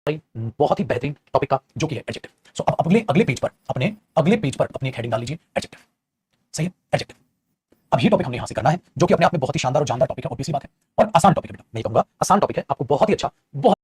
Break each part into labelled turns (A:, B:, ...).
A: भाई बहुत ही बेहतरीन टॉपिक का जो कि है एडजेक्टिव। सो अब अगले अगले पेज पर अपनी एक हेडिंग डाल लीजिए एडजेक्टिव। सही है, एडजेक्टिव। अब ये टॉपिक हमने यहां से करना है जो कि अपने आप में बहुत ही शानदार और जानदार टॉपिक है, ऑब्वियसली बात है, और आसान टॉपिक है बेटा, मैं कहूंगा आसान टॉपिक है, आपको बहुत ही अच्छा, बहुत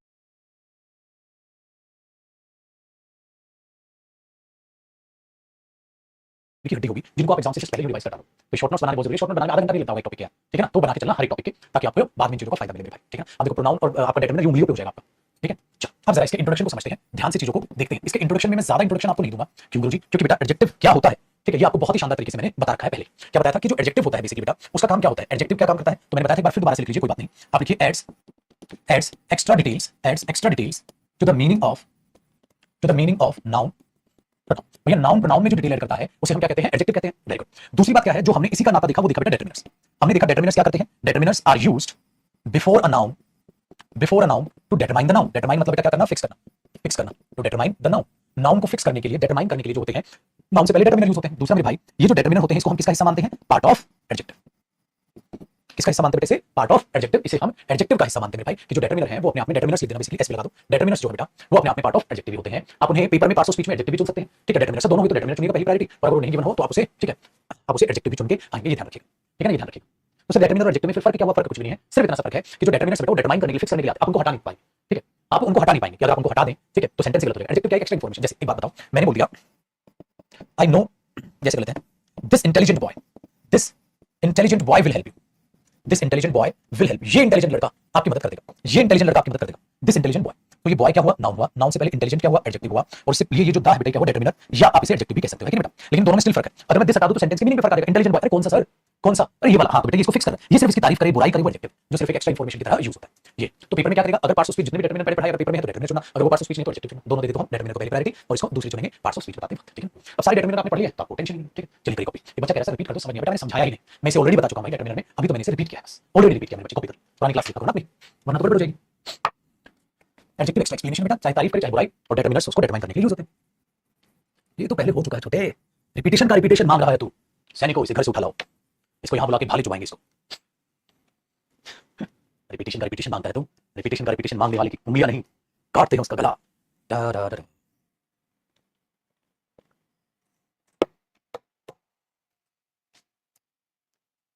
A: की हड्डी होगी जिनको आप एग्जाम से पहले ही रिवाइज कर डालो। तो शॉर्ट नोट्स बनाने बहुत जरूरी है, शॉर्ट नोट बनाने आधा घंटा भी लगता होगा एक टॉपिक क्या, ठीक है ना, तो बना के चलना हर एक टॉपिक के, ताकि आपको बाद में चीजों का फायदा मिले भाई, ठीक है ना। अब देखो प्रोनाउन और आपका डेटरमिनर यूं पे हो जाएगा आपका, ठीक है। चलो अब जरा इसके इंट्रोडक्शन को समझते हैं, ध्यान से चीजों को देखते हैं। इसके इंट्रोडक्शन में मैं ज्यादा इंट्रोडक्शन आपको नहीं दूंगा, क्यों गुरुजी, क्योंकि बेटा एडजेक्टिव क्या होता है, ठीक है, ये आपको बहुत ही शानदार तरीके से मैंने बता रखा है पहले। क्या बताया था कि जो एडजेक्टिव होता है बेसिकली बेटा, उसका काम क्या होता है, एडजेक्टिव क्या काम करता है, तो मैंने बताया था, एक बार फिर दोबारा से लिख लीजिए, कोई बात नहीं। आप लिखिए adds extra details to the meaning of noun. भैया नाउन प्रोनाउन में जो डिटेल ऐड करता है उसे हम क्या कहते हैं, एडजेक्टिव कहते हैं। Very good. दूसरी बात क्या है जो हमने इसी का नाता देखा, वो देखा बेटा डेटरमिनर्स। हमने देखा डेटरमिनर्स क्या करते हैं, determiners are used before a noun to determine the noun. Determine मतलब बेटा क्या करना, फिक्स करना to determine the noun. Noun को फिक्स करने के लिए, डिटरमाइन करने के लिए जो होते हैं, नाउन से पहले डेटरमिनर यूज होते हैं। दूसरा मेरे भाई, ये जो डेटरमिनर होते हैं इसको हम किसका हिस्सा मानते हैं, पार्ट ऑफ एडजेक्टिव। किसका हिस्सा मानते हैं बेटे, पार्ट ऑफ एडजेक्टिव, इसे हम एडजेक्टिव का हिस्सा मानते हैं भाई, कि जो डेटरमिनर है वो अपने आप में, डेटरमिनर्स लिख देना बेसिकली, एस पे लगा दो, डेटरमिनर्स जो है बेटा वो अपने आप में पार्ट ऑफ एडजेक्टिव होते हैं। आप उन्हें पेपर में पार्ट्स ऑफ स्पीच में एडजेक्टिव भी चुन सकते हैं, ठीक है, डेटरमिनर से दोनों हो तो डेटरमिनर चुनिएगा पहली प्रायोरिटी, और अगर वो नहीं गिवन हो तो आप उसे, ठीक है, आप उसे एडजेक्टिव भी चुन के आएंगे, ये ध्यान रखिएगा, ठीक है ना, ये ध्यान रखिएगा। तो सिर्फ डेटरमिनर और एडजेक्टिव में फिर फर्क क्या हुआ, फर्क कुछ भी नहीं है, सिर्फ इतना सा फर्क है कि जो डेटरमिनर्स बेटा वो डिटरमाइन करने के लिए, फिक्स करने के लिए आप उनको हटा नहीं पाएंगे, ठीक है, आप उनको हटा नहीं पाएंगे, अगर आप उनको हटा दें, ठीक है, तो सेंटेंस गलत हो जाएगा। एडजेक्टिव क्या है, एक्स्ट्रा इंफॉर्मेशन। जैसे एक बात बताओ, मैंने बोल दिया आई नो, जैसे गलत है, this intelligent boy, this intelligent boy will help you, this intelligent boy will help, ये इंटेलिजेंट लड़का आपकी मदद कर देगा, ये इंटेलिजेंट लड़का आपकी मदद कर देगा, दिस इंटेलिजेंट बॉय। तो ये बॉय क्या हुआ, नाउन हुआ, नाउन से पहले इंटेलिजेंट क्या हुआ, एडजेक्टिव हुआ, और सिर्फ ये जो दा है बेटा क्या हुआ, डेटरमिनर, या आप इसे एडजेक्टिव भी कह सकते हो, है कि नहीं बेटा, लेकिन दोनों में स्टिल फर्क है। अगर मैं दिस हटा दूं तो सेंटेंस के मीनिंग में फर्क आ जाएगा। इंटेलिजेंट बॉय, अरे कौन सा सर, कौन सा, अरे ये वाला, हाँ तो बेटा इसको फिक्स करना, ये सिर्फ इसकी तारीफ करे बुराई करे वो एडजेक्टिव, जो सिर्फ एक एक्स्ट्रा इंफॉर्मेशन की तरह यूज होता है। ये तो पेपर में क्या करेगा, अगर पार्ट्स ऑफ स्पीच जितने भी डेटरमिनर पढ़ाए, अगर पेपर में है तो डेटरमिनर चुनना, अगर वो पार्ट्स ऑफ स्पीच नहीं तो एडजेक्टिव चुनना, दोनों दे देते हो, डेटरमिनर को पहली प्रायोरिटी और इसको दूसरी चुनेंगे पार्ट्स ऑफ स्पीच बताते हैं, ठीक है। अब सारे डेटरमिनर आपने पढ़ लिया तो आपको टेंशन नहीं, ठीक है। चलिए करी कॉपी, ये बच्चा कह रहा है रिपीट कर दो, समझ नहीं बेटा, मैंने समझाया ही नहीं, मैं इसे ऑलरेडी बता चुका हूं भाई डेटरमिनर में, अभी तो मैंने इसे रिपीट किया है, बस ऑलरेडी रिपीट किया मैंने, बच्चे कॉपी कर पुरानी क्लास लिखा करो ना अपनी, वरना तो गड़बड़ हो जाएगी। एडजेक्टिव एक्स्ट्रा एक्सप्लेनेशन बेटा, चाहे तारीफ करे चाहे बुराई, और डेटरमिनर्स उसको डिटरमाइन करने के लिए यूज होते हैं। ये तो पहले हो चुका है छोटे, रिपीटेशन का रिपीटेशन मांग रहा है तू, सैनिको इसे घर से उठा लाओ, इसको यहां बुला के भाले चुबाएंगे इसको। रिपीटेशन का रिपीटेशन मांगता है तू, रिपीटेशन का रिपीटेशन मांगने वाले की उंगलियां नहीं, काटते हैं उसका गला। डा डा डा।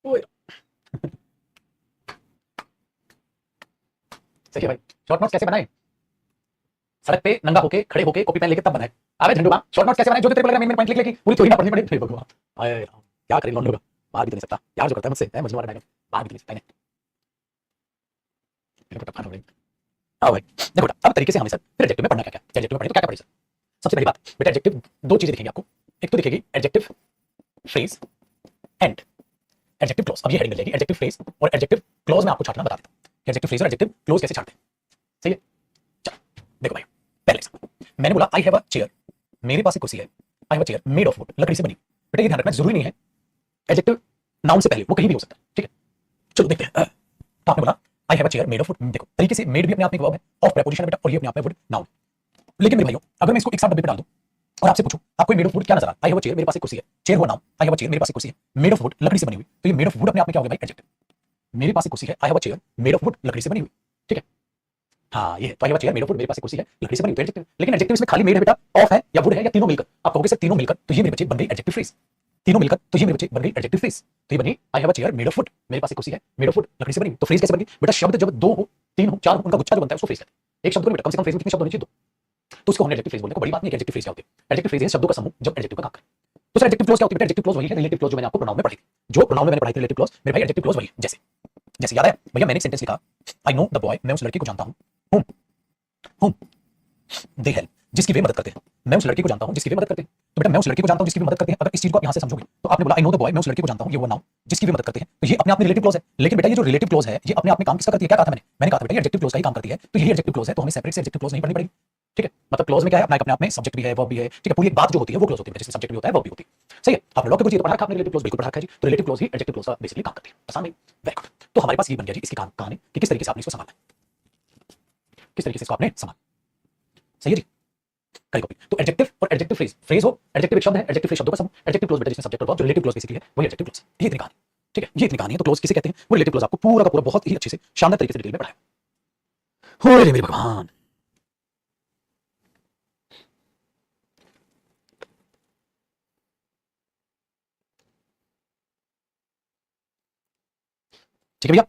A: ओए सही है भाई। शॉर्ट नोट्स कैसे बनाए, सड़क पे नंगा होके खड़े होके कॉपी पेन लेके तब बनाए। अबे झंडूबा, शॉर्ट नोट्स कैसे बनाए, जो तेरे को लगा मेन पॉइंट लिख लेगी, पूरी थ्योरी ना पढ़नी पड़े, हे भगवान, हाय राम, क्या करें लौंडे का, बाहर भी तो नहीं सकता यार, जो करता है मुझसे है मजनू वाला डायलॉग, बाहर भी तो नहीं सकता है। मेरे को टपका पड़ेगा। हाँ भाई देखो बेटा, अब तरीके से हमें सर फिर एडजेक्टिव में पढ़ना क्या क्या, एडजेक्टिव में पढ़े तो क्या क्या पढ़े सर। सबसे पहली बात बेटा, एडजेक्टिव दो चीजें दिखेंगी आपको, एक तो दिखेगी adjective phrase and adjective clause. अब ये हेडिंग मिल जाएगी एडजेक्टिव फ्रेज और एडजेक्टिव क्लॉज में आपको छाटना बता देता हूं, एडजेक्टिव फ्रेज और एडजेक्टिव क्लॉज कैसे छाटते हैं। सही है, चलो देखो भाई, पहले एग्जांपल मैंने बोला आई हैव अ चेयर, मेरे पास एक कुर्सी है, I have a chair made of would, लकड़ी से बनी। बेटा ये ध्यान रखना जरूरी नहीं है एडजेक्टिव नाउन से पहले, वो कहीं भी हो सकता है, ठीक है। चलो देखते हैं, तो आपने बोला I have a chair made of would, देखो तरीके से मेड भी अपने आप में एक वर्ब है, ऑफ प्रीपोजिशन है बेटा, और ये अपने आप में वुड नाउन। लेकिन मेरे भाइयों अगर मैं इसको एक साथ डब्बे पे डाल दूं और आपसे पूछूं आपको मेड ऑफ वुड क्या नजर आता है, आई हैव अ चेयर मेरे पास एक कुर्सी है, चेयर हुआ noun, I have a chair मेरे पास एक कुर्सी है, मेड ऑफ वुड लकड़ी से बनी हुई, तो ये मेड ऑफ वुड अपने आप में क्या हो गया भाई, एडजेक्टिव। मेरे पास एक कुर्सी है, I have a chair made of would लकड़ी से बनी हुई, ठीक है। हाँ ये तो I have a chair made of would, मेरे पास एक कुर्सी है लकड़ी से बनी हुई, एडजेक्टिव। लेकिन एडजेक्टिव इसमें खाली मेड है बेटा, ऑफ है या वुड है या तीनों मिलकर, आप कहोगे सर तीनों मिलकर, तो ये मेरे बच्चे बन गई एडजेक्टिव फ्रेज, तीनों मिलकर तो ये मेरे बच्चे बन गई एडजेक्टिव फ्रेज। तो ये बनी I have a chair made of would, मेरे पास एक कुर्सी है मेड ऑफ वुड लकड़ी से बनी हुई, तो फ्रेज कैसे बन गई बेटा, शब्द जब दो हो, तीन हो, चार हो, उनका गुच्छा जो बनता है उसको फ्रेज कहते हैं। एक शब्द को नहीं बेटा, कम से कम फ्रेज में कितने शब्द होने चाहिए, दो, तो उसको हमने एडजेक्टिव फ्रेज बोलते हैं। बड़ी बात नहीं है एडजेक्टिव फ्रेज क्या होती है, एडजेक्टिव फ्रेज है शब्दों का समूह जब एडजेक्टिव का काम करे। तो सर एडजेक्टिव क्लॉज क्या होती है बेटा, एडजेक्टिव क्लॉज वही है रिलेटिव क्लॉज जो मैंने आपको प्रोनाउन में पढ़ी थी, जो प्रोनाउन में मैंने पढ़ाई थी रिलेटिव क्लॉज, मेरे भाई एडजेक्टिव क्लॉज वही जैसे जैसे याद है भैया, मैंने सेंटेंस लिखा आई नो द बॉय, मैं उस लड़के को जानता हूं, whom whom दे हेल्प, जिसकी वे मदद करते हैं, मैं उस लड़के को जानता हूं जिसकी वे मदद करते हैं। तो बेटा मैं उस लड़के को जानता हूं जिसकी वे मदद करते हैं, अगर इस चीज को आप यहां से समझोगे तो आपने बोला आई नो द बॉय, मैं उस लड़के को जानता हूं, ये वो नाउन जिसकी वे मदद करते हैं, तो ये अपने आप में रिलेटिव क्लॉज है। लेकिन बेटा ये जो रिलेटिव क्लॉज है ये अपने आप में काम किसका करती है, क्या कहा था मैंने कहा था बेटा ये एडजेक्टिव क्लॉज का ही काम करती है, तो यही एडजेक्टिव क्लॉज है, तो हमें सेपरेट से एडजेक्टिव क्लॉज नहीं पढ़नी पड़ेगी, ठीक है। मतलब क्लॉज में क्या है, अपने आप में सब्जेक्ट भी है वर्ब भी है, ठीक है, पूरी एक बात जो होती है वो क्लॉज होती है, जिसमें सब्जेक्ट भी होता है वर्ब भी होती है। सही है, आपने लॉ के कुछ ये तो पढ़ा रखा आपने, रिलेटिव क्लॉज बिल्कुल पढ़ा रखा है जी, तो रिलेटिव क्लॉज ही एडजेक्टिव क्लॉज का बेसिकली काम करती है। आसान है, वेरी गुड। तो हमारे पास ये बन गया जी इसकी कहानी कि किस तरीके से आपने इसको संभालना है, किस तरीके से इसको आपने संभालना। सही है जी, करी कॉपी। तो एडजेक्टिव और एडजेक्टिव फ्रेज, फ्रेज हो एडजेक्टिव एक शब्द है, एडजेक्टिव फ्रेज शब्दों का समूह, एडजेक्टिव क्लॉज बेटा जिसमें सब्जेक्ट और वर्ब, जो रिलेटिव क्लॉज बेसिकली है वही एडजेक्टिव क्लॉज। ये इतनी कहानी, ठीक है, ये इतनी कहानी है। तो क्लॉज किसे कहते हैं, वो रिलेटिव क्लॉज आपको पूरा का पूरा बहुत ही अच्छे से शानदार तरीके से डिटेल में पढ़ाया। हो रे मेरे भगवान, ठीक है भैया।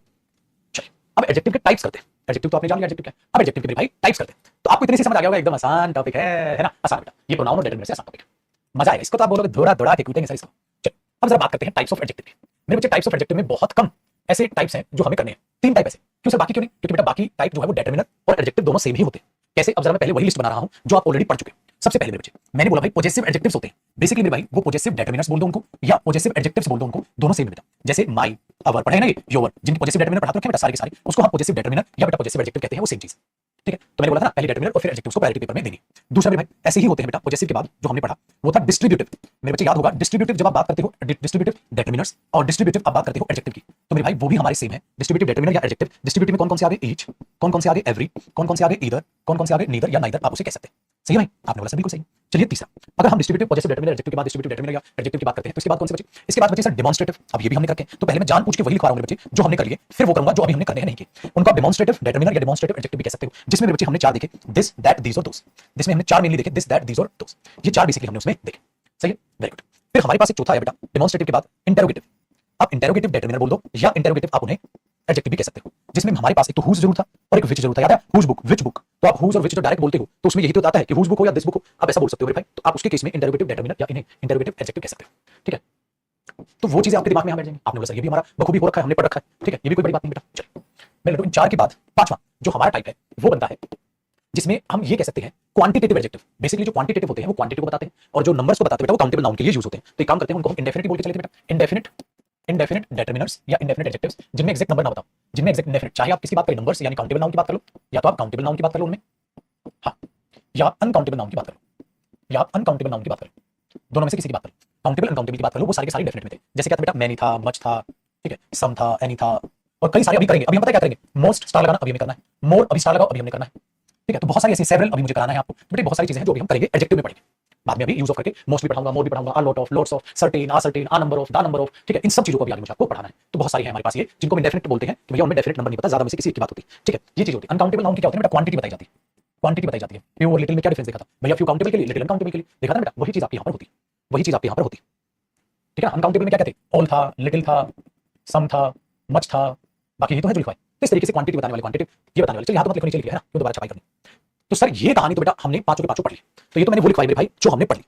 A: चलिए अब एडजेक्टिव के टाइप्स करते हैं। एडजेक्टिव तो आपने जान लिया एडजेक्टिव क्या है। अब एडजेक्टिव के मेरे भाई टाइप्स करते हैं। तो आपको इतनी सी समझ आ गया होगा, एकदम आसान टॉपिक है ना, आसान बेटा। ये प्रोनाउन और डेटरमिनर से आसान टॉपिक है, मजा आएगा इसको। तो आप बोलोगे दौड़ा दौड़ा के कूटेंगे सर इसको। चलिए अब जरा बात करते हैं टाइप्स ऑफ एडजेक्टिव की। मेरे बच्चे टाइप्स ऑफ एडजेक्टिव में बहुत कम ऐसे टाइप्स हैं जो हमें करने हैं। 3 टाइप ऐसे। क्यों सर बाकी क्यों नहीं? क्योंकि बेटा बाकी टाइप जो है वो डेटरमिनर और एडजेक्टिव दोनों सेम ही होते हैं। कैसे? अब जरा मैं पहले वही लिस्ट बना रहा हूं जो आप ऑलरेडी पढ़ चुके हैं। सबसे पहले मेरे बच्चे मैंने बोला भाई पॉजेसिव एडजेक्टिव्स होते हैं। बेसिकली मेरे भाई वो पॉजेसिव डेटरमिनर्स बोल दो उनको या पॉजेसिव एडजेक्टिव्स बोल दो उनको, दोनों सेम है बेटा। जैसे माई, अवर पढ़े ना, ये योर, जिनके पॉजेसिव डेटरमिनर पढ़ा तो रखे बेटा सारे के सारे, उसको हम पॉजेसिव डेटरमिनर या बेटा पॉजेसिव एडजेक्टिव कहते हैं, वो सेम चीज। ठीक है, तो मैंने बोला था ना पहले डेटरमिनर और फिर एडजेक्टिव्स को प्रायोरिटी पेपर में देनी। दूसरा मेरे भाई ऐसे ही होते हैं बेटा पॉजेसिव के बाद जो हमने पढ़ा वो था डिस्ट्रीब्यूटिव। मेरे बच्चे याद होगा डिस्ट्रीब्यूटिव जब आप बात करते हो डिस्ट्रीब्यूटिव डेटरमिनर्स और डिस्ट्रीब्यूटिव आप बात करते हो एडजेक्टिव की, तो मेरे भाई वो भी हमारे सेम है। डिस्ट्रीब्यूटिव डेटरमिनर या एडजेक्टिव, डिस्ट्रीब्यूटिव में कौन कौन से आगे ईच, कौन कौन से आगे एवरी, कौन कौन से आगे ईदर, कौन कौन से आगे नीदर या नाइदर, आप उसे कह सकते हैं। सही है भाई, आपने बोला सर बिल्कुल सही। चलिए तीसरा, अगर हम डिस्ट्रीब्यूटिव पॉजेसिव डेटरमिनर एडजेक्टिव के बाद डिस्ट्रीब्यूटिव डेटरमिनर या एडजेक्टिव की बात करते हैं तो इसके बाद कौन से बचे? इसके बाद बचे सर डेमोंस्ट्रेटिव। अब ये भी हमने करके, तो पहले मैं जानबूझ के वही लिखवा रहा हूं मेरे बच्चे जो हमने कर लिए, फिर वो करूंगा जो अभी हमने करने हैं नहीं किए। उनको आप डेमोंस्ट्रेटिव डेटरमिनर या डेमोंस्ट्रेटिव एडजेक्टिव भी कह सकते हो, जिसमें मेरे बच्चे हमने 4 देखे, दिस दैट दीस और दोस। जिसमें हमने 4 मेनली देखे, दिस दैट दीस और दोस। ये 4 बेसिकली हमने उसमें देखे। सही है, वेरी गुड। फिर हमारे पास एक चौथा है बेटा डेमोंस्ट्रेटिव के बाद इंटरोगेटिव। अब इंटरोगेटिव डेटरमिनर बोल दो या इंटरोगेटिव आप उन्हें एडजेक्टिव भी कह सकते हो, जिसमें हमारे पास एक तो हुज जरूर था और एक विच जरूर था। याद है हुज बुक विच बुक? तो आप हुज और विच जो डायरेक्ट बोलते हो तो उसमें यही तो आता है कि हुज बुक हो या दिस बुक हो, आप ऐसा बोल सकते हो मेरे भाई। तो आप उसके केस में इंटरोगेटिव डेटरमिनर या इन्हें इंटरोगेटिव एडजेक्टिव कह सकते हो। ठीक है, तो वो चीजें आपके दिमाग में यहाँ बैठ जाएंगी। आपने बोला सर ये भी हमारा बखूबी हो रखा है, हमने पढ़ रखा है। ठीक है, ये भी कोई बड़ी बात नहीं बेटा। चलिए मैं इन 4 के बाद पांचवा जो हमारा टाइप है वो बनता है जिसमें हम ये कह सकते हैं क्वांटिटेटिव एडजेक्टिव। बेसिकली जो क्वांटिटेटिव होते हैं वो क्वांटिटी को बताते हैं और जो नंबर्स को बताते हैं बेटा वो काउंटेबल नाउन के लिए यूज होते हैं। तो एक काम करते हैं उनको हम इंडेफिनिट बोल के चले थे बेटा। इंडेफिनिट, इंडेफिनिट डेटरमिनर्स या इंडेफिनिट एडजेक्टिव्स जिनमें एग्जैक्ट नंबर ना बताओ, जिनमें एग्जैक्ट इंडेफिनिट, चाहे आप किसी बात करें नंबर्स यानी काउंटेबल नाउन की बात कर लो या तो आप काउंटेबल नाउन की बात कर लो उनमें, हाँ, या अनकाउंटेबल नाउन की बात कर लो या अनकाउंटेबल नाउन की बात कर लो, दोनों में से किसी की बात कर लो। काउंटेबल अनकाउंटेबल की बात कर लो, वो सारे के सारे डेफिनेट में थे। जैसे क्या था बेटा, मैनी था, मच था, ठीक है, सम था, एनी था, और कई सारे अभी करेंगे। अभी हम पता है क्या करेंगे, मोस्ट स्टार लगाना अभी हमें करना है, मोर अभी स्टार लगाओ अभी हमने करना है। ठीक है, तो बहुत सारी ऐसी सेवरल अभी मुझे कराना है आपको। तो बेटे बहुत सारी चीजें हैं जो अभी हम करेंगे एडजेक्टिव में पढ़ेंगे। बाद में अभी यूज ऑफ करके मोस्टली पढ़ाऊंगा, मोर भी पढ़ाऊंगा, a lot of, lots of, certain, a certain, a number of, the number of. ठीक है, इन सब चीजों को भी आगे मुझे आपको पढ़ाना है। तो बहुत सारी है हमारे पास ये जिनको हम इंडेफिनिट बोलते हैं कि भैया उनमें डेफिनिट नंबर नहीं पता, ज्यादा में से किसी एक की बात होती है। ठीक है, ये चीज होती है। अनकाउंटेबल नाउन की क्या होती है बेटा, क्वांटिटी बताई जाती है, क्वांटिटी बताई जाती है। फ्यू और लिटिल में क्या डिफरेंस देखा था भैया, फ्यू काउंटेबल के लिए, लिटिल अनकाउंटेबल के लिए देखा था बेटा। वही चीज आपकी यहाँ पर होती है, वही चीज आपके यहाँ पर होती है। ठीक है, अनकाउंटेबल में क्या कहते हैं, ऑल था, लिटिल था, सम था, मच था, बाकी ये तो है जो लिखा है। तो इस तरीके से क्वांटिटी बताने वाले, क्वांटिटी ये बताने वाले। चलिए यहाँ तो मत लिखो, नीचे लिखिए है ना, क्यों दोबारा छपाई करनी। तो सर ये कहानी तो बेटा हमने पांचों के पांचों पढ़ ली। तो ये तो मैंने वो लिखवाई मेरे भाई जो हमने पढ़ ली,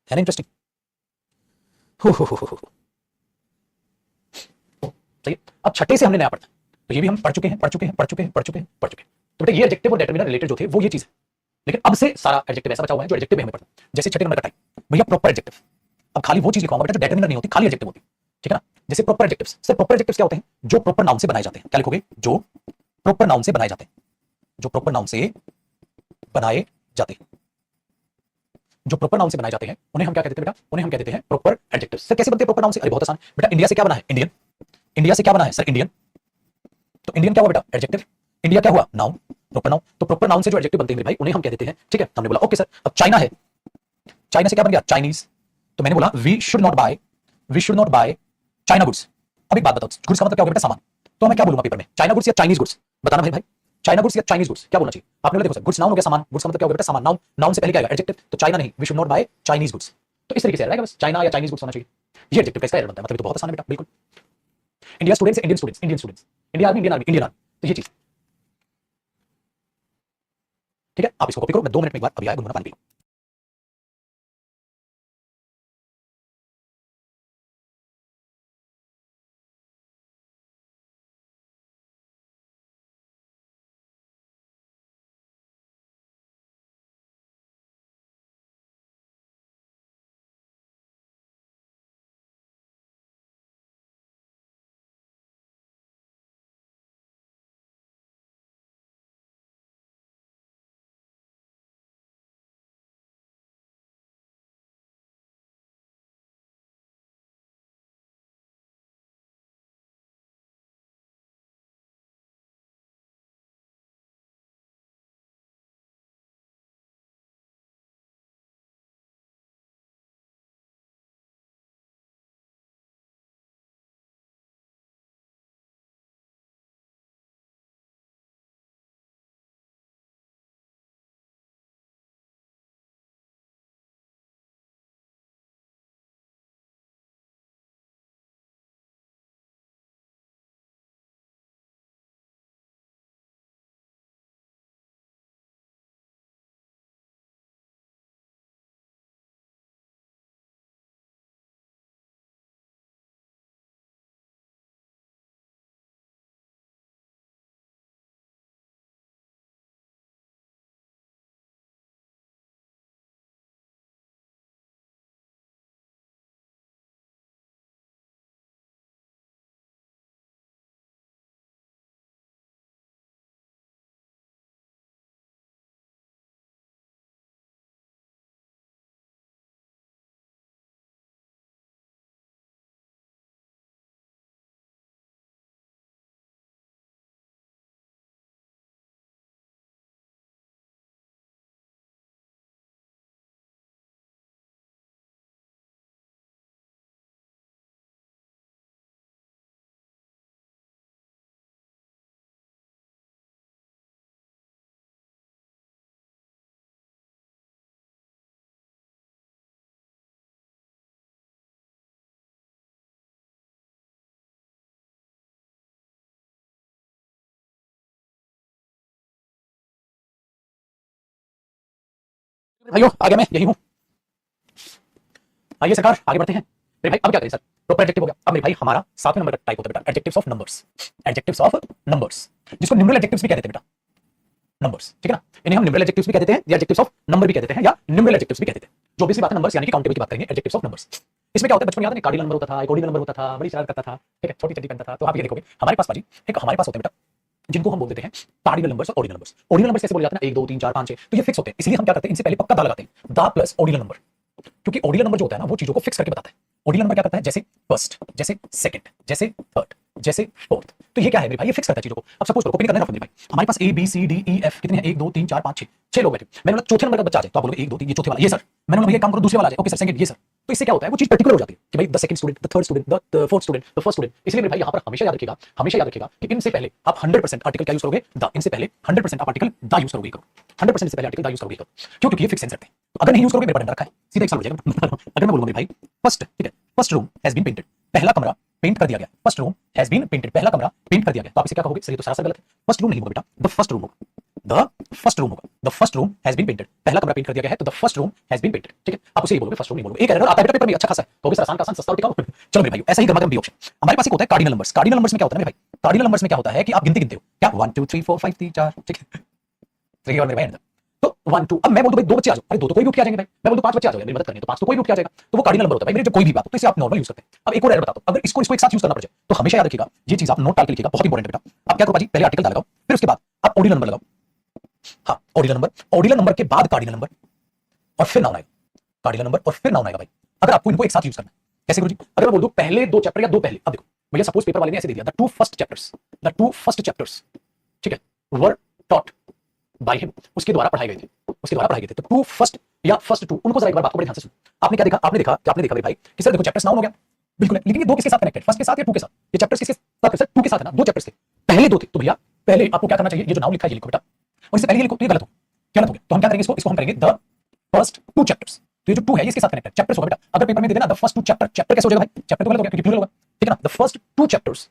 A: है ना इंटरेस्टिंग। सही है, अब छठे से हमने नया पढ़ना है। तो ये भी हम पढ़ चुके हैं, पढ़ चुके हैं, पढ़ चुके हैं, पढ़ चुके हैं, पढ़ चुके हैं। तो बेटा ये एडजेक्टिव और डेटरमिनर रिलेटेड जो थे वो ये चीज है। लेकिन अब से सारा एडजेक्टिव ऐसा बचा हुआ है जो एडजेक्टिव में हमें पढ़ना है। जैसे छठे नंबर का टाइप भैया प्रॉपर एडजेक्टिव। अब खाली वो चीज लिखवाऊंगा बेटा जो डेटरमिनर नहीं होती, खाली एडजेक्टिव होती है। ठीक है ना, जैसे proper adjectives. Sir proper adjectives क्या होते हैं, जो प्रॉपर नाउन से बनाए जाते हैं। क्या लिखोगे, जो प्रॉपर नाउन से बनाए जाते हैं, जो प्रॉपर नाउन से बनाए जाते हैं, जो प्रॉपर नाउन से बनाए जाते हैं उन्हें हम क्या कहते हैं बेटा, उन्हें हम कहते हैं प्रॉपर एडजेक्टिव्स। सर कैसे बनते हैं प्रॉपर नाउन से? अरे बहुत आसान बेटा, इंडिया से क्या बना है, इंडियन। इंडिया से क्या बना है सर, इंडियन। तो इंडियन क्या हुआ बेटा, एडजेक्टिव। इंडिया क्या हुआ, नाउन, प्रॉपर नाउन। तो प्रॉपर नाउन से जो एडजेक्टिव बनते हैं भाई उन्हें हम कह देते हैं। ठीक है, हमने बोला ओके सर। अब चाइना है, चाइना से क्या बन गया, चाइनीज। तो मैंने बोला we should not buy, we should not buy China goods. अब एक बात बताओ, गुड्स का मतलब क्या होगा बेटा, सामान। तो मैं क्या बोलूंगा पेपर में, चाइना गुड्स या चाइनीज गुड्स, बताना भाई भाई। चाइना गुड्स या चाइनीज गुड्स क्या बोलना चाहिए आपने? बोला देखो सर गुड्स नाउन हो गया, सामान, गुड्स का मतलब क्या होगा बेटा, सामान। नाउन, नाउन से पहले क्या आएगा, एडजेक्टिव। तो चाइना नहीं, we should not buy Chinese goods. तो इस तरीके से रहेगा बस, चाइना या चाइनीज गुड्स होना चाहिए। ये एडजेक्टिव का इसका एरर बनता है, मतलब तो बहुत आसान है बेटा, बिल्कुल। India students, Indian students, Indian students, India army, Indian army, Indian army. तो ये चीज ठीक है, आप इसको कॉपी करो। मैं 2 मिनट में एक बार अभी आया, गुनगुना पानी पी। भाइयों आ गया, मैं यही हूं। आइए सरकार आगे बढ़ते हैं। मेरे भाई अब क्या करें सर, प्रॉपर एडजेक्टिव हो गया। अब मेरे भाई हमारा 7वें नंबर का टाइप होता है बेटा adjectives of numbers. Adjectives of numbers, जिसको न्यूमरल एडजेक्टिव्स भी कहते हैं बेटा, नंबर्स, ठीक है ना। इन्हें हम न्यूमरल एडजेक्टिव्स भी कह देते हैं या एडजेक्टिव्स ऑफ नंबर भी कह देते हैं या न्यूमरल एडजेक्टिव्स भी कह देते हैं। जो भी सी बात है नंबर्स यानी कि काउंटेबल की बात करेंगे, एडजेक्टिव्स ऑफ नंबर्स। इसमें क्या होता है, बचपन में याद है कार्डिनल नंबर होता था, एक ऑर्डिनल नंबर होता था, बड़ी शरारत करता था, ठीक है, छोटी चड्डी पहनता था। तो आप ये देखोगे हमारे पास बाजी एक हमारे पास होते हैं बेटा जिनको हम बोल देते हैं कार्डिनल नंबर्स और ऑर्डिनल नंबर्स। ऑर्डिनल नंबर्स कैसे बोले जाते हैं ना, 1 2 3 4 5 6, तो ये फिक्स होते हैं, इसलिए हम क्या करते हैं, इनसे पहले पक्का दा लगाते हैं, दा प्लस ऑर्डिनल नंबर। क्योंकि ऑर्डिनल नंबर जो होता है ना वो चीजों को फिक्स करके बताता है। ऑर्डिनल नंबर क्या करता है, जैसे फर्स्ट, जैसे सेकंड, जैसे थर्ड, जैसे फोर्थ, तो ये क्या है मेरे भाई, ये फिक्स करता है चीजों को। अब सपोज करो कॉपी करना है ना भाई, हमारे पास A B C D E F कितने हैं, 1 2 3 4 5 6, 6 लोग बैठे। मैंने बोला चौथे नंबर का बच्चा आ जाए तो आप बोलोगे 1 2 3 ये चौथे वाला, ये सर। मैंने बोला भैया काम करो दूसरे वाला आ जाए, ओके सर सेकंड, ये सर। तो इससे क्या होता है, वो चीज पर्टिकुलर हो जाती है कि भाई the second student, the third student, the fourth student, the first student. इसलिए मेरे भाई यहाँ पर हमेशा याद रखिएगा, हमेशा याद रखिएगा कि इनसे पहले आप 100% आर्टिकल क्या यूज करोगे, द। इनसे पहले 100% आप आर्टिकल द यूज करोगे, 100% से पहले आर्टिकल द यूज करोगे। क्यों, क्योंकि ये फिक्स सेंस रखते हैं। तो अगर नहीं यूज करोगे मेरे पर डंडा रखा है, सीधा एक साल हो जाएगा। अगर मैं बोलूंगा भाई फर्स्ट, ठीक है, first room has been painted, पहला कमरा पेंट कर दिया गया, first room has been painted, पहला कमरा पेंट कर दिया गया, तो आप इसे क्या कहोगे, सर ये तो सरासर गलत है। फर्स्ट रूम नहीं होगा बेटा, द फर्स्ट रूम होगा, द फर्स्ट रूम होगा, the first room has been painted, पहला कमरा पेंट कर दिया गया है तो the first room has been painted, ठीक है। आप उसे ही बोलोगे, फर्स्ट रूम नहीं बोलोगे। एक एरर आता है बेटा पेपर में, अच्छा खासा है, कहोगे सर आसान का आसान, सस्ता और टिकाऊ। चलो मेरे भाई ऐसा ही गरमागरम भी ऑप्शन हमारे पास एक होता है कार्डिनल नंबर्स। कार्डिनल नंबर्स में क्या होता है मेरे भाई, कार्डिनल नंबर्स में क्या होता है कि आप गिनती गिनते हो, क्या 1 2 3 4 5 3 4, ठीक है। देखिए और मेरे भाई तो 1 2, अब मैं बोल दूं भाई 2 बच्चे आ जाओ, अरे 2 तो कोई भी उठ के आ जाएंगे भाई। मैं बोल दूं 5 बच्चे आ जाओ, मेरी मदद करनी है, तो 5 तो कोई भी उठ के आ जाएगा, तो वो कार्डिनल नंबर होता है भाई मेरे, जो कोई भी बात हो तो इसे आप नॉर्मल यूज करते हैं। अब एक और एरर बताता हूं, अगर इसको एक साथ यूज करना पड़ जाए तो हमेशा याद रखिएगा, ये चीज आप नोट डाल के लिखिएगा, बहुत इंपॉर्टेंट है बेटा। आप क्या करो बाजी, पहले आर्टिकल लगाओ, फिर उसके बाद आप ऑर्डिनल नंबर लगाओ। हाँ ऑर्डिनल नंबर, ऑर्डिनल नंबर के बाद कार्डिनल नंबर और फिर नाउन आएगा, कार्डिनल नंबर और फिर नाउन आएगा भाई। अगर आपको इनको एक साथ यूज करना है, कैसे गुरुजी, अगर मैं बोल दूं पहले 2 चैप्टर या 2 पहले, अब देखो भैया सपोज पेपर वाले ने ऐसे दे दिया, the 2 first chapters, the 2 first chapters, ठीक है, वर टॉट बाय हिम, उसके द्वारा पढ़ाए गए थे, उसके द्वारा पढ़ाए गए थे। तो 2 फर्स्ट या फर्स्ट 2, उनको जरा एक बार बात को बड़े ध्यान से सुनो। आपने क्या देखा, आपने देखा भाई कि सर देखो चैप्टर्स नाउन हो गया, बिल्कुल है, लेकिन ये 2 किसके साथ कनेक्टेड, फर्स्ट के साथ या 2 के साथ, ये चैप्टर्स किसके साथ, सर 2 के साथ है ना, 2 चैप्टर्स थे, पहले 2 थे, तो भैया पहले आपको क्या करना चाहिए, ये जो नाउन लिखा है ये लिखो बेटा, और इससे पहले ये लिखो, तो ये गलत हो गया। तो हम क्या करेंगे, इसको हम करेंगे द फर्स्ट 2 चैप्टर्स। तो ये जो 2 है ये इसके साथ कनेक्टेड चैप्टर्स होगा बेटा। अगर पेपर में दे देना द फर्स्ट 2 चैप्टर, चैप्टर कैसे हो जाएगा भाई, चैप्टर तो गलत हो गया क्योंकि प्लूरल होगा, ठीक है ना। The first 2 chapters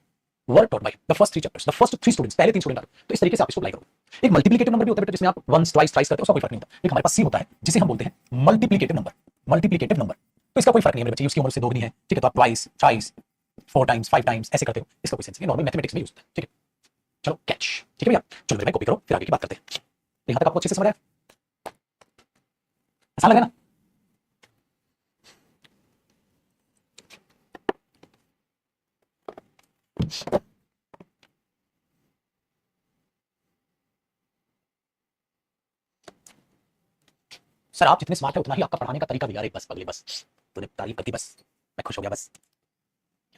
A: were taught by the first 3 chapters, the first 3 students, पहले 3 स्टूडेंट आ गए। तो इस तरीके से आप इसको अप्लाई करो। एक मल्टीप्लिकेटिव नंबर भी होता है बेटा, जिसमें आप वंस ट्वाइस थ्राइस करते हो, उसका कोई फर्क नहीं होता। एक हमारे पास सी होता है जिसे हम बोलते हैं मल्टीप्लिकेटिव नंबर, मल्टीप्लिकेटिव नंबर, तो इसका कोई फर्क नहीं है मेरे बच्चे, उसकी उम्र से दोगुनी है, ठीक है, तो आप ट्वाइस, थ्राइस, 4 टाइम्स, 5 टाइम्स ऐसे करते हो, इसका कोई सेंस नहीं है, नॉर्मल मैथमेटिक्स में यूज होता है, ठीक है। चलो कैच, ठीक है भैया, चलो मेरे भाई कॉपी करो, फिर आगे की बात करते हैं। यहां तक आपको अच्छे से समझ आया, आसान लगा ना। सर आप जितने स्मार्ट है उतना ही आपका पढ़ाने का तरीका भी यार, एक बस पगले, बस तूने तारीफ कर दी, बस मैं खुश हो गया, बस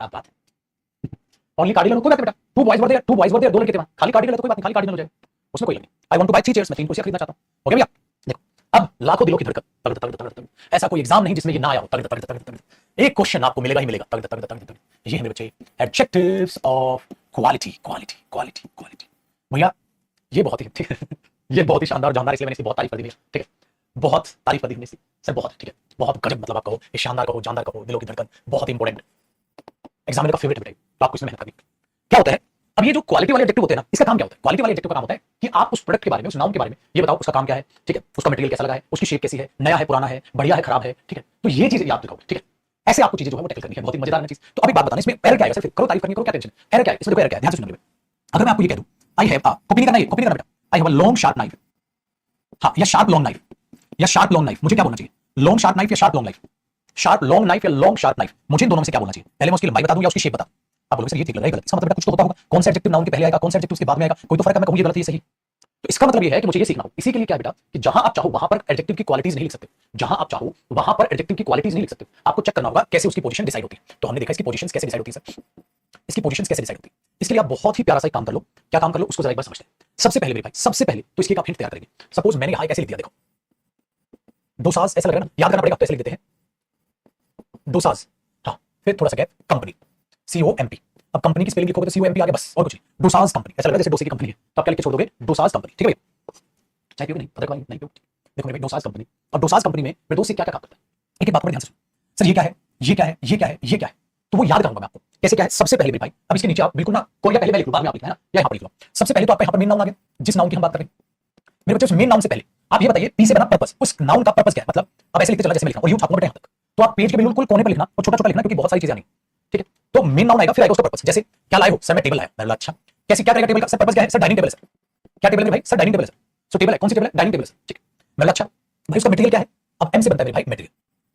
A: क्या बात है। ओनली कार्डिनल को बेटा, 2 boys were there, 2 boys were there, 2 लड़के थे वहां, खाली कार्डिनल है तो कोई बात नहीं, खाली कार्डिनल हो जाएगा, उसमें कोई नहीं। I want to buy 3 chairs, मैं 3 कुर्सियां खरीदना चाहता हूं, हो गया भैया। देखो अब लाखों दिलों की धड़कन, तगड़ तगड़ तगड़ तगड़, ऐसा कोई एग्जाम नहीं जिसमें ये ना आया हो, तगड़ तगड़ तगड़ तगड़, एक क्वेश्चन आपको मिलेगा ही मिलेगा, तगड़ तगड़ तगड़ तगड़। ये है मेरे बच्चे adjectives of quality, quality quality quality. भैया ये बहुत ही ठीक है, ये बहुत ही शानदार जानदार, इसलिए मैंने इसकी बहुत तारीफ कर दी, ठीक है, बहुत तारीफ कर दी हमने, सर बहुत ठीक है, बहुत गजब, मतलब आप कहो ये शानदार कहो, जानदार कहो, दिलों की धड़कन, बहुत इंपॉर्टेंट, एग्जामिनर का फेवरेट है बेटा, तो आपको इसमें मेहनत करनी। क्या होता है, अब ये जो क्वालिटी वाले एडजेक्टिव होते हैं ना, इसका काम क्या होता है, क्वालिटी वाले एडजेक्टिव का काम होता है कि आप उस प्रोडक्ट के बारे में, उस नाउन के बारे में ये बताओ, उसका काम क्या है, ठीक है, उसका मटेरियल कैसा लगा है, उसकी शेप कैसी है, नया है पुराना है, बढ़िया है खराब है, ठीक है, तो ये चीजें याद रखोगे, ठीक है। ऐसे आपको चीजें जो है वो टैकल करनी है, बहुत ही मजेदार चीज। तो अभी बात बताना, इसमें एरर क्या है, सिर्फ करो तारीफ करनी, करो क्या टेंशन, एरर क्या है इसमें, देखो एरर क्या है, ध्यान से सुनिए। अगर मैं आपको ये कह दूं आई हैव, कॉपी नहीं करना, ये कॉपी नहीं करना बेटा, I have a long sharp knife, हाँ, या शार्प लॉन्ग नाइफ, या शार्प लॉन्ग नाइफ, मुझे क्या बोलना चाहिए, लॉन्ग शार्प नाइफ या sharp long knife, sharp long knife या लॉन्ग शार्प नाइफ, मुझे इन दोनों में से क्या बोलना चाहिए, पहले मैं उसकी लंबाई बता दूं या उसकी शेप बता। आप बोलोगे सर ये ठीक लग रहा है, गलत, इसका मतलब कुछ तो होता होगा, कौन सा एडजेक्टिव नाउन के पहले आएगा, कौन सा एडजेक्टिव उसके बाद में आएगा, कोई तो फर्क है, मैं कहूं ये गलत है ये सही। तो इसका मतलब ये है कि मुझे ये सीखना हो, इसी के लिए क्या है बेटा कि जहां आप चाहो वहां पर एडजेक्टिव की क्वालिटीज नहीं लिख सकते, जहां आप चाहो वहां पर एडजेक्टिव की क्वालिटीज नहीं लिख सकते, आपको चेक करना होगा कैसे उसकी पोजीशन डिसाइड होती है। तो हमने देखा इसकी पोजीशंस कैसे डिसाइड होती है सर, इसकी पोजीशंस कैसे डिसाइड होती है, इसके लिए आप बहुत ही प्यारा सा काम कर लो, क्या काम कर लो उसको जरा एक बार समझते हैं। सबसे पहले मेरे भाई, सबसे पहले तो इसकी आप हिंट तैयार करेंगे। सपोज मैंने यहां कैसे लिख दिया, देखो डोसाज, ऐसा लग रहा है ना, याद करना पड़ेगा, तो ऐसे लिख देते हैं डोसाज, हाँ, फिर थोड़ा सा गैप, कंपनी, COMP। अब कंपनी की स्पेलिंग लिखोगे तो COMP आ गया, बस और कुछ नहीं, डोसाज कंपनी, ऐसा लग रहा है जैसे डोसे की कंपनी है, तो आप क्या लिख के छोड़ दोगे, डोसाज कंपनी, ठीक है भैया। चाय पियोगे नहीं, अदरक वाली नहीं पियोगे, देखो मेरे भाई डोसाज कंपनी, और डोसाज कंपनी में मेरे दोस्त से क्या क्या काम करता है, एक एक बात पर ध्यान से सुनो। सर ये क्या है, ये क्या है, ये क्या है, ये क्या है, तो वो याद कराऊंगा मैं आपको कैसे क्या है। सबसे पहले मेरे भाई, अब इसके नीचे आप बिल्कुल ना कोई, या पहले मैं लिख लूं, बाद में आप लिखना है ना, या यहां पर लिख लो। सबसे पहले तो आप यहां पर मेन नाउन आ गया, जिस नाउन की हम बात कर रहे हैं मेरे बच्चे, उस मेन नाउन से पहले आप ये बताइए पी से बना पर्पस, उस नाउन का पर्पस क्या है? मतलब अब ऐसे लिखते चला जैसे मैं लिखा और यूं छापूंगा बेटा यहां तक, तो आप पेज के बिल्कुल कोने पर लिखना और छोटा छोटा लिखना क्योंकि बहुत सारी चीजें आनी, ठीक है? तो मेन नाउन आएगा, फिर आएगा उसका पर्पस। जैसे क्या लाए हो सर? मैं टेबल लाया। मैंने बोला अच्छा, कैसे क्या करेगा टेबल का? सर पर्पस क्या है? सर डाइनिंग टेबल है सर। क्या टेबल है भाई? सर डाइनिंग टेबल है सर। सो टेबल है, कौन सी टेबल है? डाइनिंग टेबल है सर, ठीक है। मैंने बोला अच्छा भाई उसका मटेरियल क्या है? अब एम से बनता है भाई मटेरियल,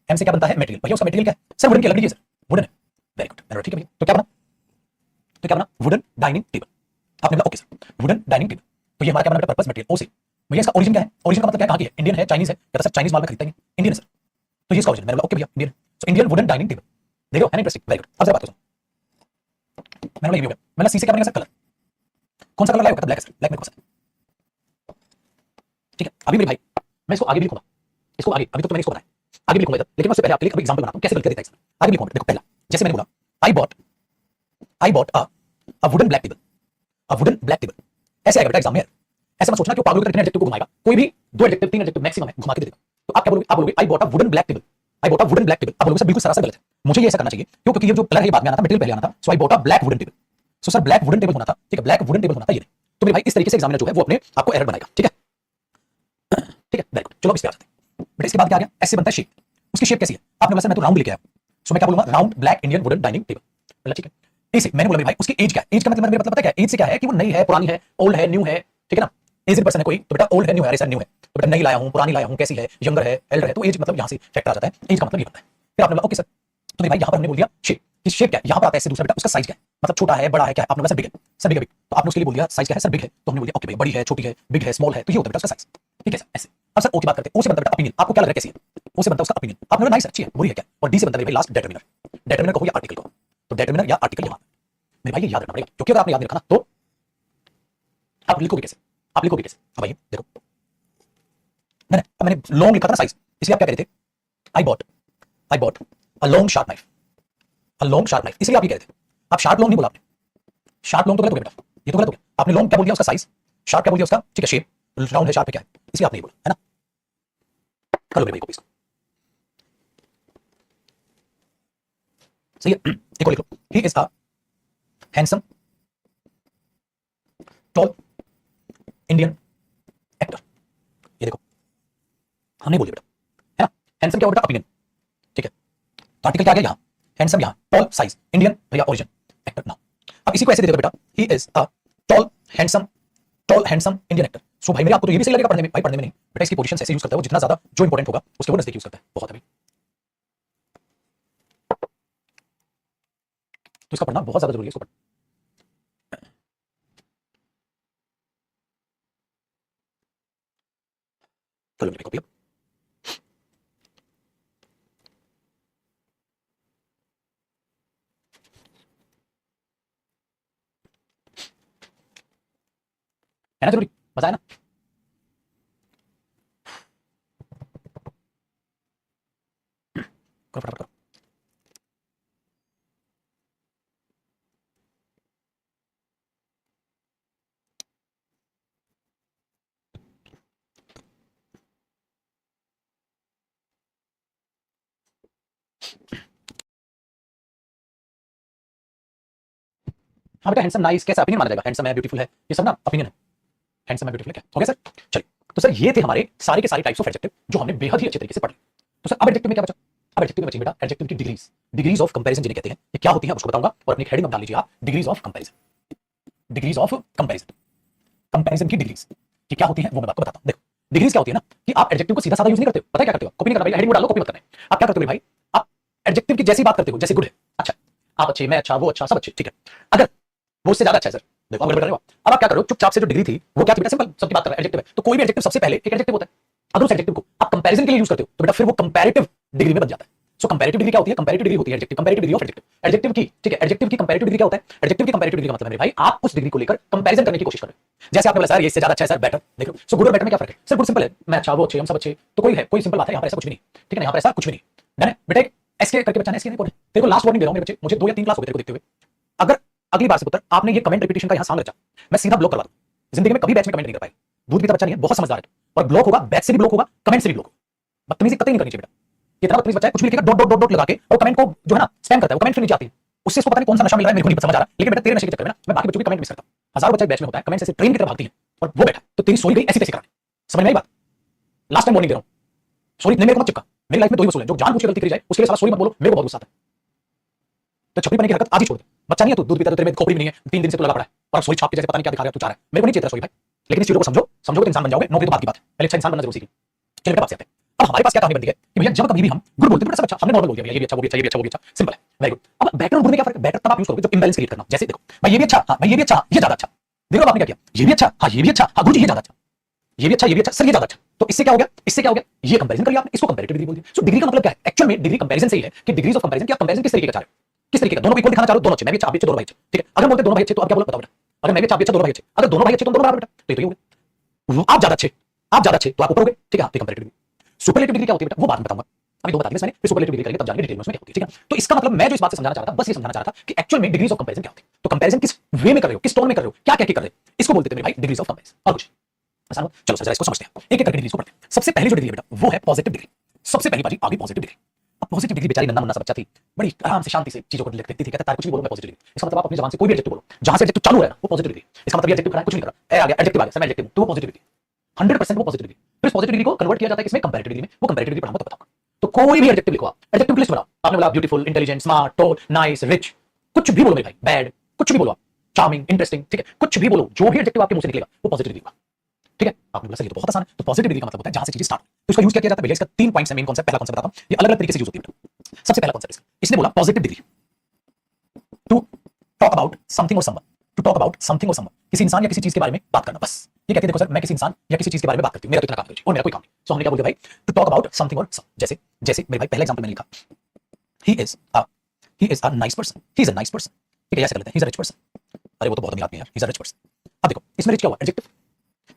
A: एम से क्या बनता है? मटेरियल। भैया उसका मटेरियल क्या है? सर वुडन की लकड़ी है सर, वुडन है। वेरी गुड, मैंने बोला ठीक है भैया, तो क्या बना? तो क्या बना? Wooden dining table. आपने बोला okay sir, wooden dining table. तो ये हमारा क्या बना बेटा? पर्पस मटेरियल, ओ से। भैया इसका ओरिजिन क्या है? ओरिजिन का मतलब क्या है? कहां की है? इंडियन है, चाइनीज है? कहता सर चाइनीज माल में खरीदता है, इंडियन है सर। तो ये इसका ओरिजिन। मैंने बोला ओके भैया Indian. So Indian wooden dining table, देखो है ना इंटरेस्टिंग, वेरी गुड। अब जरा बात करो, मैंने बोला ये भी हो गया। मैंने सी से क्या बनेगा सर? कलर। कौन सा कलर लाया? ब्लैक है सर, ब्लैक मेरे को पसंद है, ठीक है। अभी मेरे भाई मैं इसको आगे भी लिखूंगा, इसको आगे, अभी तो मैंने इसको बनाया, आगे भी लिखूंगा इधर, लेकिन मैं उससे पहले आपके लिए एग्जांपल बनाता हूं कैसे गलती देता है। आगे भी लिखूंगा, देखो पहला जैसे मैंने बोला आई bought a wooden black table, a wooden black table. ऐसे आएगा बेटा एग्जाम में। ऐसा मत सोचना कि वो पागल कितने एडजेक्टिव को घुमाएगा, कोई भी दो एडजेक्टिव तीन एडजेक्टिव मैक्सिमम है घुमा के दे देगा। तो आप क्या बोलोगे? आप बोलोगे आई bought a wooden black table, I bought a wooden black table. आप बोलोगे सर बिल्कुल सरासर गलत है, मुझे ये ऐसा करना चाहिए क्यों? क्योंकि ये जो कलर है ये बाद में आना था, मटेरियल पहले आना था। So I bought a black wooden table. So sir black wooden table होना था, ठीक है, ब्लैक वुडन टेबल होना था ये। तो मेरे भाई इस तरीके से एग्जामिनर जो है वो अपने आपको एरर बनाएगा, ठीक है, ठीक है, वेरी गुड। चलो अब इस पे आ जाते हैं बेटा। इसके बाद क्या आ गया? ऐसे बनता है शेप। उसकी शेप कैसी है? आपने बोला सर मैं तो राउंड लेके आया। सो मैं क्या बोलूंगा? Round black Indian wooden dining table, बोला ठीक है। ऐसे मैंने बोला भाई उसकी एज क्या है? एज का मतलब मेरा मतलब पता है क्या? एज से क्या है कि वो नई है, पुरानी है, ओल्ड है, न्यू है, ठीक है ना? एज पर्सन है कोई तो बेटा ओल्ड है, न्यू है, अरे सर न्यू है तो बेटा नई लाया हूं, पुरानी लाया हूं, कैसी है, यंगर है, एल्डर है, तो एज मतलब यहां से फैक्टर आ जाता है। एज का मतलब ये बनता है। फिर आपने बोला ओके सर, तो मेरे भाई यहां पर हमने बोल दिया शेप, कि शेप क्या है? यहां पर आता है इससे दूसरा बेटा उसका साइज क्या है, मतलब छोटा है, बड़ा है, क्या है? आपने बोला सर बिग है, सर बिग है, बिग। तो आपने उसके लिए बोल दिया साइज क्या है? सर बिग है। तो हमने बोल दिया ओके भाई बड़ी है, छोटी है, बिग है, स्मॉल है, तो ये होता है बेटा उसका साइज, ठीक है सर ऐसे। अब सर ओ की बात करते हैं। ओ से बनता है बेटा ओपिनियन। आपको क्या लग रहा है कैसी है? ओ से बनता है उसका ओपिनियन। आपने बोला नाइस अच्छी है, बुरी है क्या? और डी से बनता है भाई लास्ट डिटरमिनर। डिटरमिनर कहो या आर्टिकल कहो, तो डिटरमिनर या आर्टिकल यहां मेरे भाई ये याद रखना पड़ेगा, क्योंकि अगर आपने याद नहीं रखा ना तो आप लिखोगे कैसे? आप लिखोगे कैसे? अब भाई देखो, मैंने लॉन्ग लिखा था ना साइज, इसलिए आप क्या कह रहे थे? आई bought a long sharp knife, a long sharp knife, इसलिए आप ये कह रहे थे। आप शार्प लॉन्ग नहीं बोला आपने, शार्प लॉन्ग तो गलत हो गया बेटा, ये तो गलत हो गया। आपने लॉन्ग क्या बोल दिया? उसका साइज। शार्प क्या बोल दिया उसका? ठीक है शेप, राउंड है, शार्प है, क्या है, इसलिए आपने ये बोला है ना। कर लो मेरे भाई कॉपी इसको, सही है। एक और लिख लो, he is a handsome tall Indian actor. ये देखो हमने बोल दिया बेटा, है ना। हैंडसम क्या हो बेटा? ओपिनियन, ठीक है। तो आर्टिकल क्या आ गया यहाँ? हैंडसम यहाँ, टॉल साइज, इंडियन भैया ओरिजिन, एक्टर नाउ। अब इसी को ऐसे दे दो बेटा, he is a tall handsome Indian actor. So भाई मेरे आपको तो ये भी सही लगेगा पढ़ने में, भाई पढ़ने में नहीं बेटा, इसकी पोजीशन ऐसे यूज करता है वो, जितना ज्यादा जो इंपॉर्टेंट होगा उसके वो नजदीक यूज करता है, बहुत है भाई। तो इसका पढ़ना बहुत ज्यादा जरूरी है, इसको पढ़ना। कर लो मेरी कॉपी अब। है ना जरूरी, मजा आया ना? करो फटाफट करो। हाँ बेटा हैंडसम नाइस कैसा ओपिनियन माना जाएगा? हैंडसम है, ब्यूटीफुल है, ये सब ना ओपिनियन है। हैंडसम है, ब्यूटीफुल है, क्या हो गया सर? चलिए, तो सर ये थे हमारे सारे के सारे टाइप्स ऑफ एडजेक्टिव जो हमने बेहद ही अच्छे तरीके से पढ़ लिए। तो सर अब एडजेक्टिव में क्या बचा? अब एडजेक्टिव में बची बेटा एडजेक्टिव की डिग्रीज, डिग्रीज ऑफ कंपैरिजन जिन्हें कहते हैं। ये क्या होती है उसको बताऊंगा, और अपनी हेडिंग में डाल लीजिए आप degrees of comparison, degrees of comparison, comparison की डिग्रीज कि क्या होती है वो मैं आपको बताता हूं। देखो डिग्रीज क्या होती है ना, कि आप एडजेक्टिव को सीधा साधा यूज नहीं करते हो। पता है क्या करते हो? कॉपी नहीं करना भाई, हेडिंग में डालो, कॉपी मत करना है। आप क्या करते हो भाई? आप एडजेक्टिव की जैसी बात करते हो, जैसे गुड है, अच्छा, आप अच्छे, मैं अच्छा, वो अच्छा, सब अच्छे, ठीक है। अगर वो उससे ज्यादा अच्छा है सर, देखो अब गड़बड़ कर रहे हो। अब आप क्या करो, चुपचाप से जो डिग्री थी वो क्या थी बेटा? सिंपल, सबकी बात कर रहा है, एडजेक्टिव है, तो कोई भी एडजेक्टिव सबसे पहले एक एडजेक्टिव होता है। अगर उस एडजेक्टिव को आप कंपैरिजन के लिए यूज करते हो तो बेटा फिर वो कंपैरेटिव डिग्री में बन जाता है। सो कंपैरेटिव डिग्री क्या होती है? कंपैरेटिव डिग्री होती है adjective, comparative degree of adjective, adjective की, ठीक है। एडजेक्टिव की कंपैरेटिव डिग्री क्या होता है? एडजेक्टिव की कंपैरेटिव डिग्री का मतलब है मेरे भाई आप उस डिग्री को लेकर कंपैरिजन करने की कोशिश कर रहे हो। जैसे आपने बोला सर ये इससे ज्यादा अच्छा है सर, बेटर, देखो सो गुड और बेटर में क्या फर्क है? सर गुड सिंपल है, मैं अच्छा, वो अच्छे, हम सब अच्छे, तो कोई है, कोई सिंपल बात है, यहाँ पर ऐसा कुछ भी नहीं, ठीक है ना, यहाँ पर ऐसा कुछ भी नहीं। डन है बेटा, एसके करके बच्चा एसके नहीं बोल, तेरे को लास्ट वार्निंग दे रहा हूं मेरे बच्चे, मुझे 2 या 3 क्लास हो गए तेरे को देखते हुए। अगर अगली बार से पुत्र आपने ये कमेंट रिपीटेशन का यहाँ सांग रचा, मैं सीधा ब्लॉक करवा दूं। जिंदगी में कभी बैच में कमेंट नहीं कर पाएगा, दूध पीता बच्चा नहीं है, बहुत समझदार है, और ब्लॉक होगा, बैच से भी ब्लॉक होगा, कमेंट से भी ब्लॉक होगा। बदतमीजी कतई नहीं करनी चाहिए बेटा। कितना बदतमीज बच्चा है, कुछ भी लिखेगा डॉट डॉट डॉट डॉट लगा के, और कमेंट को जो है ना स्पैम करता है, वो कमेंट फिर नीचे आती है, उससे उसको पता नहीं कौन सा नशा मिल रहा है, मेरे को नहीं समझ आ रहा। लेकिन बेटा तेरे नशे के चक्कर में ना मैं बाकी बच्चों की कमेंट मिस करता हूं। हजारों बच्चे बैच में होता है, कमेंट से ट्रेन की तरह भागती है, और वो बैठा तो तेरी सोई गई ऐसी तैसी कराने। समझ में आई बात? लास्ट टाइम वार्निंग दे रहा हूं, सॉरी नहीं मेरे को मत चिपका, मेरी लाइफ में दो ही वसूल है, जो जानबूझ के गलती करी जाए उसके लिए साला सॉरी मत बोलो, मेरे को बहुत गुस्सा आता है। तो छपरी पहने की हरकत आज ही छोड़ दे, बच्चा नहीं है तू, दूध पीता तो तेरे में खोपड़ी भी नहीं है, 3 दिन से तू लगा पड़ा है और सॉरी छाप के जैसे पता नहीं क्या दिखा रहा है, तू चाह रहा है, मेरे को नहीं चाहिए तेरा सॉरी भाई, लेकिन इस चीजों को समझो, समझोगे तो इंसान बन जाओगे, नौकरी तो बात की बात है, पहले अच्छा इंसान बनना जरूर सीखो। चलिए मेरे पास आते हैं, अब हमारे पास क्या कहानी बनती है कि भैया जब कभी भी हम गुड बोलते हैं तो सब अच्छा, हमने नॉर्मल बोल दिया, ये भी अच्छा, वो भी अच्छा, ये भी अच्छा, वो भी अच्छा, सिंपल है, वेरी गुड। अब बेटर और गुड में क्या फर्क है? बेटर तब आप यूज करोगे जब इंबैलेंस क्रिएट करना, जैसे देखो भाई ये भी अच्छा, हाँ भाई ये भी अच्छा, ये ज्यादा अच्छा, देखो आपने क्या किया, ये भी अच्छा, हाँ ये भी अच्छा, हाँ गुरुजी ये ज्यादा अच्छा, ये भी अच्छा, ये भी अच्छा, सर ये ज्यादा अच्छा, तो इससे क्या हो गया, इससे क्या हो गया, ये कंपैरिजन कर लिया आपने, इसको कंपैरेटिव डिग्री बोल दिया। सो डिग्री का मतलब क्या है? एक्चुअल में डिग्री कंपैरिजन से ही है कि डिग्रीज ऑफ कंपैरिजन, क्या कंपैरिजन किस तरीके का चाह रहे हो, किस तरीके का, दोनों को इक्वल दिखाना चाह रहे हो, दोनों अच्छे, मैं भी अच्छा, आप भी अच्छे, दोनों भाई अच्छे, ठीक है। अगर बोलते दोनों भाई अच्छे तो आप क्या बोलो बताओ बेटा, अगर मैं भी अच्छा, आप भी अच्छा, दोनों भाई अच्छे, अगर दोनों भाई अच्छे तो दोनों बराबर बेटा, तो ये तो ये हो गया, आप ज्यादा अच्छे, आप ज्यादा अच्छे तो आप ऊपर हो गए, ठीक है, कंपैरेटिव डिग्री। सुपरलेटिव डिग्री क्या होती है बेटा, वो बाद में बताऊंगा, अभी दो बता दिए मैंने, फिर सुपरलेटिव डिग्री करेंगे तब जानेंगे डिटेल में उसमें क्या होती है, ठीक है। तो इसका मतलब मैं जो इस बात से समझाना चाह रहा था, बस ये समझाना चाह रहा था कि एक्चुअल में डिग्रीज ऑफ कंपैरिजन क्या होती है, तो कंपैरिजन किस वे में कर रहे हो, किस टोन में कर रहे हो, क्या क्या कर रहे हो, इसको बोलते थे मेरे भाई डिग्रीज ऑफ कंपैरिजन, और कुछ आसान हो। चलो सर इसको समझते हैं, एक एक करके डिग्रीज को पढ़ते हैं। सबसे पहली जो डिग्री है बेटा वो है पॉजिटिव डिग्री, सबसे पहली बाजी आगे पॉजिटिव डिग्री। अब पॉजिटिव डिग्री बेचारी नन्ना मुन्ना सा बच्चा थी, बड़ी आराम से शांति से चीजों को लिख देती थी, कहता है कुछ भी बोलो मैं पॉजिटिव डिग्री, इसका मतलब आप अपनी जबान से कोई भी एडजेक्टिव बोलो, जहां से एडजेक्टिव चालू है ना वो पॉजिटिव डिग्री, इसका मतलब ये एडजेक्टिव खड़ा है कुछ नहीं कर रहा, ए आ गया एडजेक्टिव आ गया, सर मैं एडजेक्टिव तो वो पॉजिटिव डिग्री 100% वो पॉजिटिव डिग्री। फिर पॉजिटिव डिग्री को कन्वर्ट किया जाता है किसमें, कंपैरेटिव डिग्री में, वो कंपैरेटिव डिग्री पढ़ाऊंगा तो बताऊंगा। तो कोई भी एडजेक्टिव लिखो आप, एडजेक्टिव लिस्ट बनाओ, आपने बोला beautiful, intelligent, smart, tall, nice, rich, कुछ भी बोलो मेरे भाई, बैड, कुछ भी बोलो आप, चार्मिंग, इंटरेस्टिंग, ठीक है, कुछ भी बोलो, जो भी एडजेक्टिव आपके मुंह से निकलेगा वो पॉजिटिव डिग्री होगा, ठीक है। आपने बोला सर ये तो बहुत आसान है, तो पॉजिटिव डिग्री का मतलब होता है जहां से चीजें स्टार्ट, तो इसका यूज क्या किया जाता है, इसका 3 पॉइंट्स है, मेन कॉन्सेप्ट, पहला कॉन्सेप्ट बताता हूं, ये अलग अलग तरीके से यूज होती है। सबसे पहला कॉन्सेप्ट इसने बोला positive degree to talk about something और someone, to talk about something और समवन, किसी इंसान या किसी चीज के बारे में बात करना, बस ये कहते हैं देखो सर मैं किसी इंसान या किसी चीज के बारे में बात करती हूं, मेरा तो इतना काम है और मेरा कोई काम नहीं, सो हमने क्या बोल दिया भाई टू टॉक अबाउट समथिंग और जैसे जैसे मेरे भाई पहला एग्जांपल मैंने लिखा ही is a nice person, he is a nice person, ठीक है, ऐसे कर लेते हैं ही इज अ रिच पर्सन, अरे वो तो बहुत अमीर आदमी है यार, ही इज अ रिच पर्सन। अब देखो इसमें रिच क्या हुआ, एडजेक्टिव,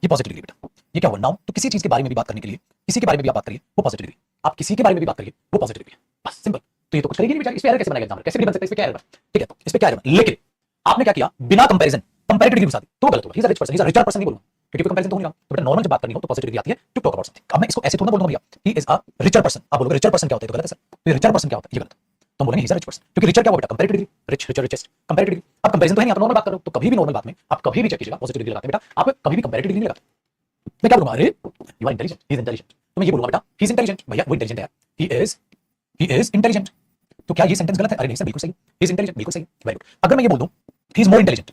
A: ये पॉजिटिव डिग्री बेटा, ये क्या हुआ नाउन, तो किसी चीज के बारे में भी बात करने के लिए, किसी के बारे में भी आप बात करिए वो पॉजिटिव डिग्री, आप किसी के बारे में भी बात करिए वो पॉजिटिव डिग्री, बस सिंपल। तो ये तो कुछ करेगी नहीं बेचारी, इस पे एरर कैसे बनाएगा एग्जाम्पल, कैसे भी बन सकता है, इस पे क्या एरर, ठीक है, तो इस पे क्या एरर, लेकिन आपने क्या किया बिना कंपैरिजन कंपैरेटिव डिग्री घुसा दी तो गलत होगा, he is a rich person, he is a richer person नहीं बोलूंगा क्योंकि कंपैरिजन तो हो नहीं रहा, तो बेटा नॉर्मल जब बात करनी हो तो पॉजिटिव डिग्री आती है टू टॉक अबाउट समथिंग। अब मैं इसको ऐसे थोड़ा बोलूंगा भैया he is a richer person, आप बोलोगे रिचर पर्सन क्या होता है, तो गलत है सर, तो रिचर पर्सन क्या होता है ये गलत, तो हम बोलेंगे he is a rich person, क्योंकि रिचर क्या हुआ बेटा comparative degree, rich richer richest comparative degree. अब कंपैरिजन तो है नहीं, आप नॉर्मल बात कर रहे हो, तो कभी भी नॉर्मल बात में आप कभी भी चेक कीजिएगा पॉजिटिव डिग्री लगाते हैं बेटा, आप कभी भी कंपैरेटिव डिग्री नहीं लगाते। मैं क्या बोलूंगा, अरे you are intelligent, he is intelligent, तो मैं ये बोलूंगा बेटा ही इज इंटेलिजेंट, भैया वो इंटेलिजेंट है, ही इज इंटेलिजेंट, तो क्या ये सेंटेंस गलत है, अरे नहीं सर बिल्कुल सही, ही इज इंटेलिजेंट बिल्कुल सही, वेरी गुड। अगर मैं ये बोल दूं he is more intelligent,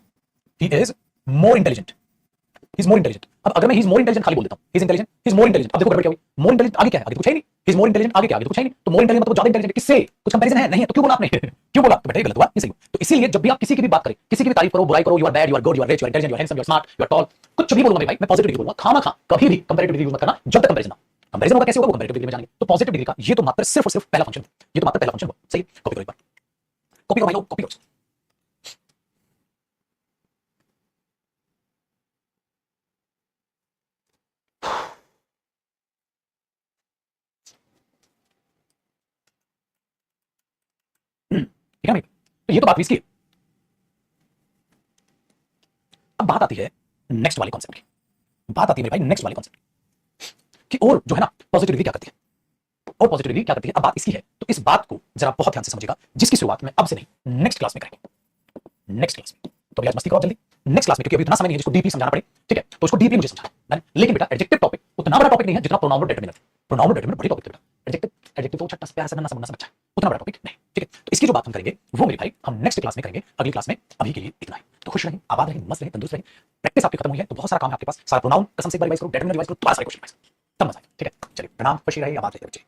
A: he is more intelligent, he is more intelligent, अब अगर मैं ही इज मोर इंटेलिजेंट खाली बोल देता हूं, ही is intelligent, he is more intelligent, अब देखो गड़बड़ क्या हुई, मोर इंटेलिजेंट आगे क्या है, आगे तो कुछ है नहीं, ही इज मोर इंटेलिजेंट आगे क्या, आगे तो कुछ है नहीं, तो मोर इंटेलिजेंट मतलब ज्यादा इंटेलिजेंट, किससे, कुछ कंपैरिजन है नहीं है, तो क्यों बोला आपने क्यों बोला, तो बेटा ये गलत हुआ, ये सही हुआ। तो इसीलिए जब भी आप किसी की भी बात करें, किसी की भी तारीफ करो, बुराई करो, you are bad, you are good, you are rich, you are intelligent, you are handsome, you are smart, you are tall, कुछ भी बोलूंगा भाई मैं पॉजिटिव डिग्री बोलूंगा, खामा कभी भी कंपैरेटिव डिग्री यूज मत करना जब तक कंपैरिजन ना, कंपैरिजन होगा कैसे होगा वो कंपैरेटिव डिग्री में जानेंगे। तो पॉजिटिव डिग्री का ये तो मात्र सिर्फ और सिर्फ पहला फंक्शन, ये तो मात्र पहला फंक्शन हुआ, सही, कॉपी करो एक बार, कॉपी करो भाई लोग, कॉपी करो। ठीक है भाई, तो ये तो बात इसकी। अब बात आती है नेक्स्ट वाले कॉन्सेप्ट की, बात आती है मेरे भाई नेक्स्ट वाले कॉन्सेप्ट की, और जो है ना पॉजिटिव डिग्री क्या करती है, और पॉजिटिव डिग्री क्या करती है, अब बात इसकी है, तो इस बात को जरा बहुत ध्यान से समझिएगा, जिसकी शुरुआत में अब से नहीं नेक्स्ट क्लास में करेंगे, नेक्स्ट क्लास में, तो अभी आज मस्ती करो जल्दी, नेक्स्ट क्लास में, क्योंकि अभी इतना समय नहीं है जिसको डीपली समझाना पड़े, ठीक है, तो उसको डीपली मुझे समझाना है, लेकिन बेटा एडजेक्टिव टॉपिक उतना बड़ा टॉपिक नहीं है जितना प्रोनाउन और डिटरमिनर, प्रोनाउन और डिटरमिनर बड़ी टॉपिक है बेटा, एडजेक्टिव एडजेक्टिव तो छट्टा प्यारा सा नन्ना सा मुन्ना सा बच्चा, उतना बड़ा टॉपिक नहीं, ठीक है। तो इसकी जो बात हम करेंगे वो मेरे भाई हम नेक्स्ट क्लास में करेंगे, अगली क्लास में, अभी के लिए इतना ही। तो खुश रहें, आबाद रहें, मस्त रहें, तंदुरुस्त रहें, प्रैक्टिस आपकी खत्म हुई है तो बहुत सारा काम है आपके पास, सारा प्रोनाउन कसम से एक बार रिवाइज करो, डिटरमिनर रिवाइज करो, दोबारा सारे क्वेश्चन रिवाइज करो, तब मजा आएगा, ठीक है। चलिए प्रणाम, खुशी रहे, आबाद रहिए बच्चे।